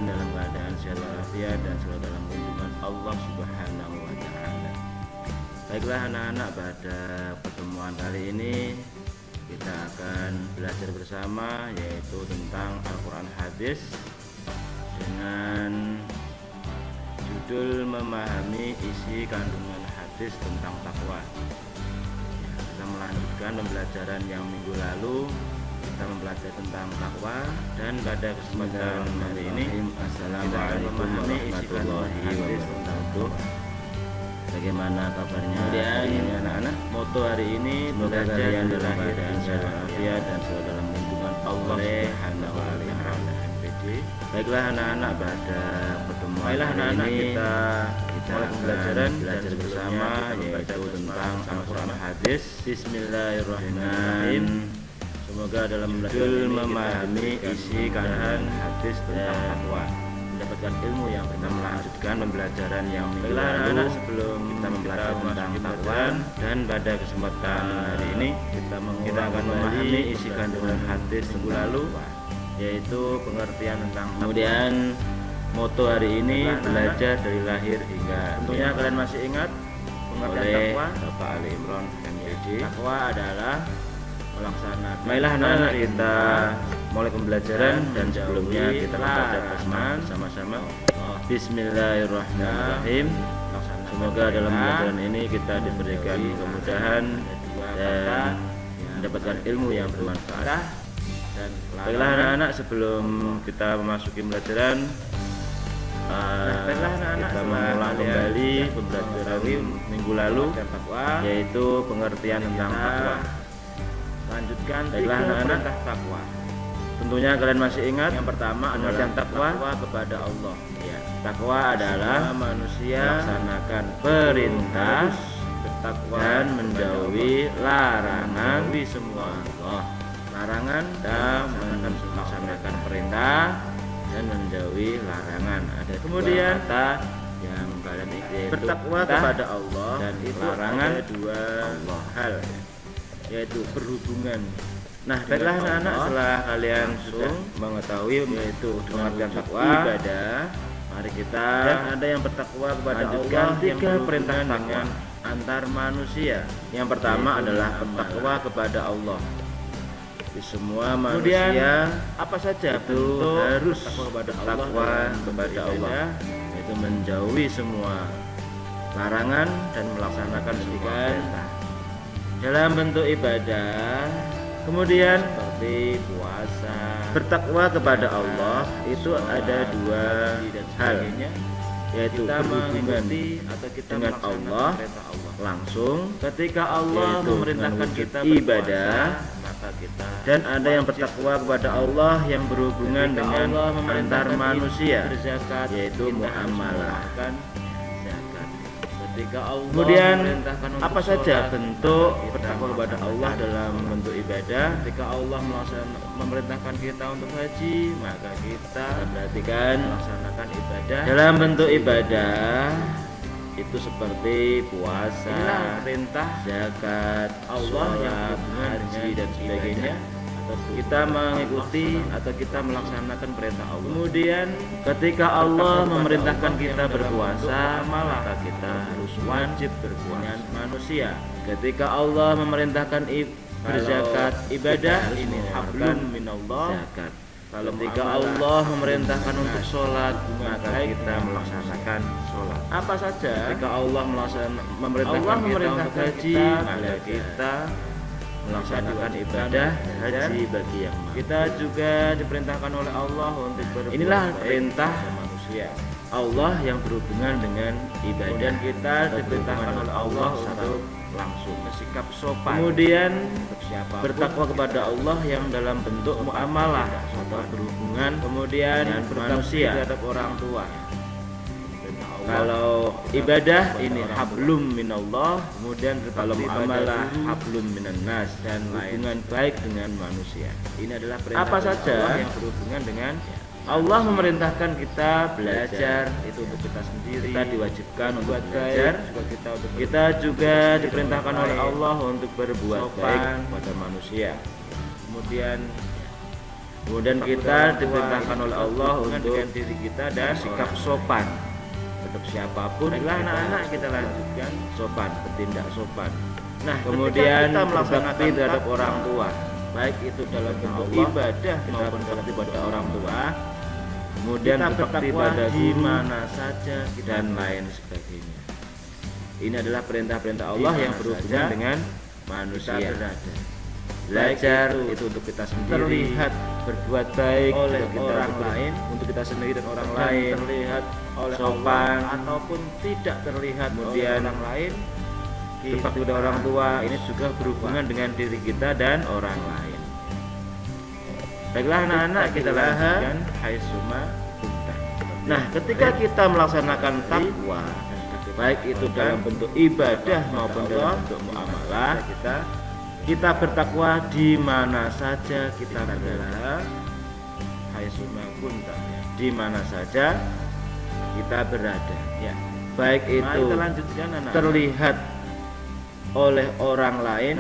dalam keadaan sehat walafiat dan selalu dalam lindungan Allah Subhanahu wa Ta'ala. Baiklah anak-anak, pada pertemuan kali ini kita akan belajar bersama yaitu tentang Al-Quran Hadis dengan judul memahami isi kandungan hadis tentang takwa. Kita melanjutkan pembelajaran yang minggu lalu. Kita mempelajari tentang takwa dan pada kesempatan hari ini Assalamualaikum warahmatullahi wabarakatuh. Bagaimana kabarnya? Kemudian ini anak-anak, moto hari ini belajar yang dalam keadaan sehat walafiat dan selalu dalam lindungan Allah Subhanahu wa Ta'ala. Baiklah anak-anak, pada pertemuan hari ini kita belajar bersama yaitu tentang Al-Quran Hadis. Bismillahirrahmanirrahim. Semoga dalam judul memahami isi kandungan hadis tentang takwa mendapatkan ilmu yang benar. Melanjutkan pembelajaran yang minggu lalu sebelum kita mempelajari tentang takwa, dan pada kesempatan hari ini kita akan memahami isi kandungan hadis minggu lalu yaitu pengertian tentang takwa. Kemudian moto hari ini belajar dari lahir hingga. Tentunya kalian masih ingat pengertian takwa Bapak Ali Imron MPD. Takwa adalah melaksanakan. Baiklah anak-anak, kita mulai pembelajaran dan sebelumnya kita membaca basmalah sama-sama. Bismillahirrahmanirrahim. Semoga dalam pembelajaran ini kita diberikan kemudahan dan mendapatkan ilmu yang bermanfaat. Baiklah anak-anak, sebelum kita memasuki pembelajaran, kita mengulang kembali pembelajaran minggu lalu yaitu pengertian tentang takwa. Lanjutkan tiga perintah takwa. Tentunya kalian masih ingat. Yang pertama adalah takwa kepada Allah. Ya, takwa adalah manusia melaksanakan perintah dan menjauhi larangan di semua Allah. Larangan dan melaksanakan perintah dan menjauhi larangan. Ada kemudian kata yang kalian ingat, bertakwa kepada Allah dan larangan dua hal, yaitu berhubungan. Nah, baiklah anak-anak, setelah kalian sudah mengetahui yaitu pengertian takwa, ibadah, mari kita ada yang bertakwa kepada Allah. Tiga perintah takwa antar manusia. Yang pertama adalah bertakwa kepada Allah. Di semua manusia, kemudian apa saja itu harus bertakwa kepada Allah, yaitu menjauhi semua larangan dan melaksanakan semua perintah dalam bentuk ibadah. Kemudian seperti puasa. Bertakwa kepada Allah itu ada dua hal, yaitu berhubungan dengan Allah langsung ketika Allah memerintahkan kita ibadah, dan ada yang bertakwa kepada Allah yang berhubungan dengan antar manusia, yaitu muamalah. Kemudian apa saja bentuk bertakwa kepada Allah dalam bentuk ibadah? Ketika Allah memerintahkan kita untuk haji, maka kita perhatikan melaksanakan ibadah dalam bentuk ibadah itu seperti puasa, perintah, zakat, Allah yang haji dan sebagainya. Kita mengikuti atau kita melaksanakan perintah Allah. Kemudian ketika Allah memerintahkan kita berpuasa, maka kita harus wajib berpuasa dengan manusia. Ketika Allah memerintahkan berzakat, ibadah, ini hablum minallah, zakat. Ketika Allah memerintahkan untuk sholat, maka kita melaksanakan sholat. Apa saja ketika Allah memerintahkan kita untuk haji, maka kita melaksanakan ibadah haji bagi yang mampu. Kita juga diperintahkan oleh Allah untuk berbuat. Inilah perintah manusia. Allah yang berhubungan dengan ibadah. Dan kita diperintahkan oleh Allah untuk langsung bersikap sopan. Kemudian bertakwa kepada Allah yang dalam bentuk muamalah atau berhubungan kemudian dengan manusia terhadap orang tua. Kalau ibadah ini hablum minallah, kemudian kalau muamalah hablum minan nas, dan hubungan baik dengan manusia. Ini adalah perintah apa saja yang berhubungan dengan Allah. Memerintahkan kita belajar itu untuk kita sendiri. Kita diwajibkan untuk belajar. Kita juga diperintahkan oleh Allah untuk berbuat baik pada manusia. Kemudian Kemudian kita diperintahkan oleh Allah untuk diri kita dan sikap sopan untuk siapapun. Baiklah anak-anak, kita lanjutkan sopan, bertindak sopan. Nah, kemudian kita berbakti terhadap orang tua, baik itu dalam bentuk ibadah maupun berbakti pada orang tua. Kemudian berbakti pada di mana saja dan lain sebagainya. Ini adalah perintah-perintah Allah yang berhubungan dengan manusia. Belajar itu untuk kita sendiri, terlihat berbuat baik oleh orang lain, untuk kita sendiri dan orang lain, terlihat oleh sopan ataupun tidak terlihat kemudian orang lain. Berbakti pada orang tua ini juga berhubungan dengan diri kita dan orang lain. Baiklah anak-anak, kita lanjutkan haitsuma kunta. Nah, ketika kita melaksanakan takwa, baik itu dalam bentuk ibadah maupun dalam bentuk muamalah, kita bertakwa di mana saja kita berada. Haitsuma kunta, di mana saja kita berada, ya. Baik itu terlihat oleh orang lain,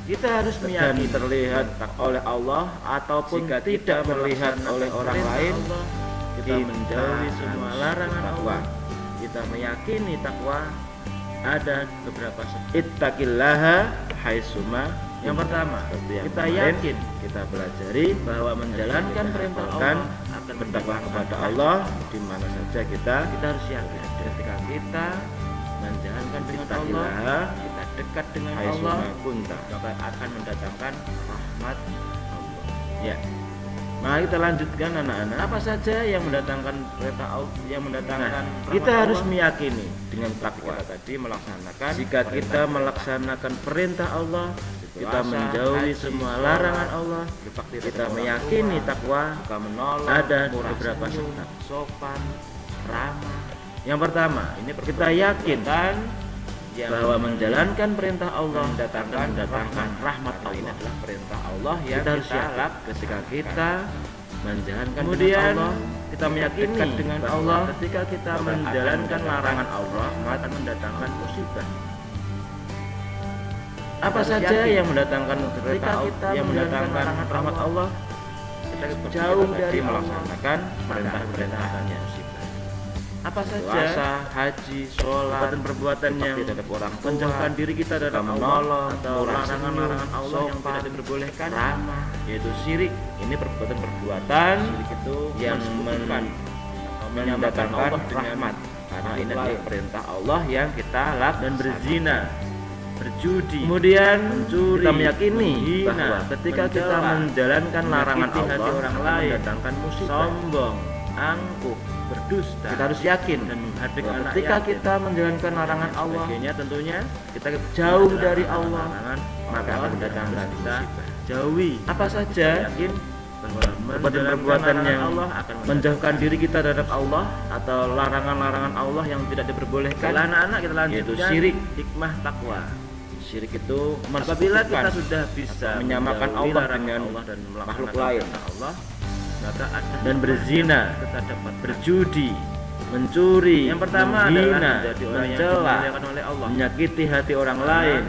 kita harus meyakini terlihat oleh Allah ataupun tidak terlihat oleh orang lain. Kita menjauhi semua larangan Allah. Kita meyakini takwa ada beberapa sebab. Ittaqillaha haitsuma. Yang pertama, kita yakin, kita pelajari bahwa menjalankan perintah Allah akan bertakwa kepada Allah di mana saja kita harus yakin. Ketika kita menjalankan perintah Allah, kita dekat dengan Allah, maka akan mendatangkan rahmat Allah. Ya. Mari kita lanjutkan anak-anak. Apa saja yang mendatangkan perintah Allah, yang mendatangkan kita harus meyakini dengan takwa tadi melaksanakan. Jika kita melaksanakan perintah Allah, kita menjauhi semua larangan Allah, kita meyakini takwa, ada beberapa sebab. Sopan, ramah. Yang pertama, kita yakin bahwa menjalankan perintah Allah mendatangkan rahmat Allah. Ini adalah perintah Allah yang kita harus yakin ketika kita menjalankan kemudian Allah, kita meyakini dengan Allah ketika kita menjalankan larangan Allah akan mendatangkan musibah. Apa saja yang mendatangkan ketika kita yang mendatangkan rahmat Allah, kita jauh dari melaksanakan perintah-perintahnya. Apa saja puasa, haji, sholat, dan perbuatan yang menjauhkan diri kita dari Allah atau larangan-larangan Allah yang tidak diperbolehkan, yaitu syirik. Ini perbuatan-perbuatan yang mendatangkan rahmat, karena ini adalah perintah Allah yang kita lakukan. Dan berzina, berjudi, kemudian mencuri, kita meyakini bahwa ketika kita menjalankan larangan Allah orang lain mendatangkan musibah, sombong, angkuh, berdusta, kita harus yakin dan menghadap anak ketika kita menjalankan larangan Allah tentunya kita jauh dari Allah, maka akan mendatangkan kita jauhi apa saja yakin bahwa perbuatan yang menjauhkan diri kita dari Allah atau larangan-larangan Allah yang tidak diperbolehkan. Anak-anak, kita lanjut, yaitu syirik. Hikmah takwa, syirik itu apabila kita sudah bisa menyamakan Allah dengan makhluk lain Allah, dan berzina, berjudi, mencuri, yang pertama menghina, mencela, menyakiti hati orang lain,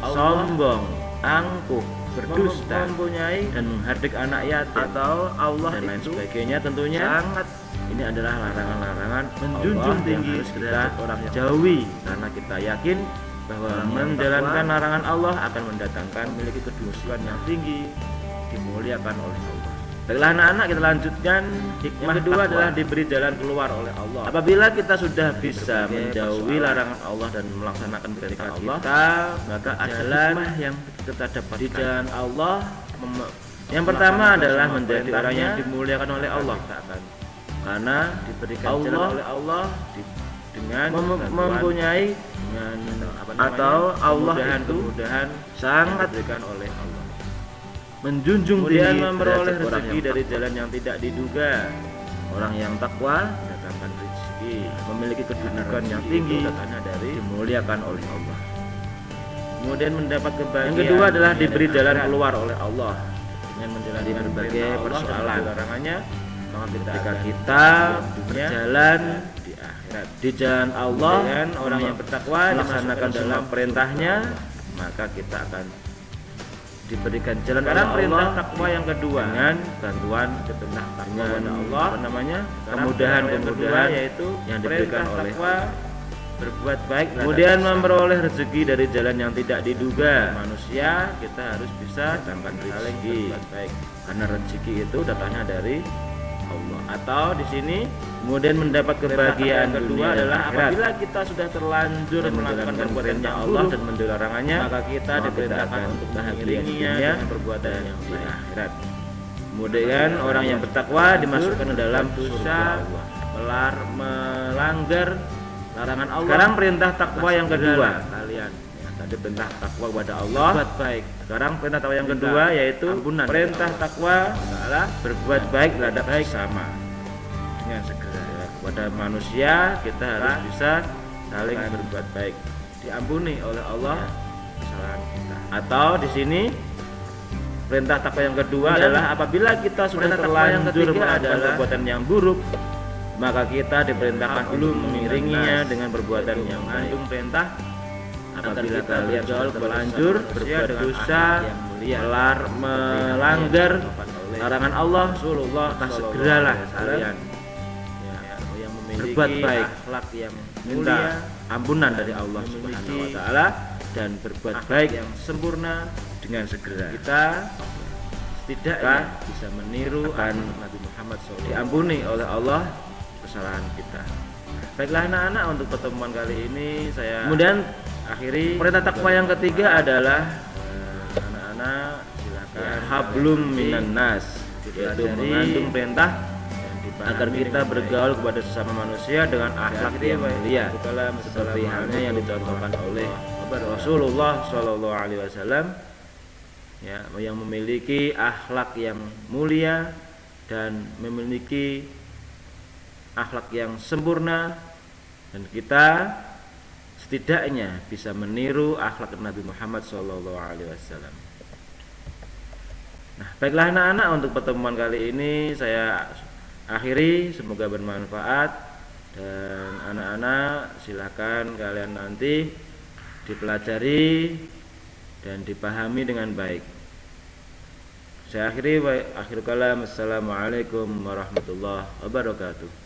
sombong, angkuh, berdusta, mempunyai dan menghardik anak yatim atau Allah dan lain sebagainya. Tentunya sangat ini adalah larangan-larangan menjunjung tinggi kita orang jauhi, karena kita yakin bahwa menjalankan larangan Allah akan mendatangkan memiliki kedudukan yang tinggi, dimuliakan oleh Allah. Baiklah anak-anak, kita lanjutkan. Hikmah kedua adalah diberi jalan keluar oleh Allah. Apabila kita sudah bisa menjauhi larangan Allah dan melaksanakan perintah Allah, maka jalan yang kita dapat di jalan Allah. Yang pertama adalah menjadi orang yang dimuliakan oleh Allah, karena diberikan jalan oleh Allah dengan mempunyai atau Allah itu sangat diberikan oleh Allah, menjunjung tinggi memperoleh rezeki dari jalan yang tidak diduga. Orang yang takwa mendatangkan rezeki, memiliki kedudukan yang tinggi, dimuliakan oleh Allah, kemudian mendapat kebahagiaan. Yang kedua adalah diberi jalan keluar oleh Allah dengan menjalani berbagai persoalan larangannya. Maka ketika kita berjalan di akhirat di jalan Allah dan orang yang bertakwa melaksanakan semua perintahnya, maka kita akan diberikan jalan oleh perintah takwa yang kedua dengan bantuan perintah takwa pada Allah, kemudahan yaitu yang diberikan oleh berbuat baik, kemudian memperoleh rezeki dari jalan yang tidak diduga. Manusia kita harus bisa dapat rezeki, karena rezeki itu datangnya dari Allah. Atau di sini kemudian mendapat kebahagiaan kedua adalah apabila kita sudah terlanjur melakukan perbuatan yang Allah dan mendilarangnya, maka kita diperintahkan untuk bahagia dengan perbuatan yang di akhirat. Kemudian orang yang bertakwa dimasukkan ke dalam dosa melanggar larangan Allah. Sekarang perintah takwa yang kedua, kalian tadi perintah takwa kepada Allah, berbuat baik. Sekarang perintah takwa yang kedua yaitu perintah takwa adalah berbuat baik terhadap sesama dengan segera. Kepada manusia kita harus bisa saling berbuat baik, diampuni oleh Allah kesalahan kita. Atau di sini perintah takwa yang kedua adalah apabila kita sudah terlanjur melakukan perbuatan yang buruk, maka kita diperintahkan belum mengiringinya dengan perbuatan yang mengandung perintah. Apabila kalian sudah terlanjur berbuat dosa, melanggar larangan Allah, maka segeralah kalian yang memiliki berbuat baik, akhlak yang mulia, ampunan dari Allah Subhanahu wa taala, dan berbuat baik yang sempurna dengan segera. Kita setidaknya bisa meniru Nabi Muhammad SAW, diampuni oleh Allah kesalahan kita. Baiklah anak-anak, untuk pertemuan kali ini saya kemudian akhiri. Perintah takwa yang ketiga adalah anak-anak silakan hablum minan nas, yaitu mengandung perintah agar kita bergaul kepada sesama manusia dengan akhlak yang mulia, seperti halnya yang dicontohkan oleh Rasulullah Shallallahu Alaihi Wasallam, yang memiliki akhlak yang mulia dan memiliki akhlak yang sempurna, dan kita setidaknya bisa meniru akhlak Nabi Muhammad SAW. Nah, baiklah anak-anak, untuk pertemuan kali ini saya akhiri, semoga bermanfaat, dan anak-anak silakan kalian nanti dipelajari dan dipahami dengan baik. Saya akhiri, akhir kalam, assalamualaikum warahmatullahi wabarakatuh.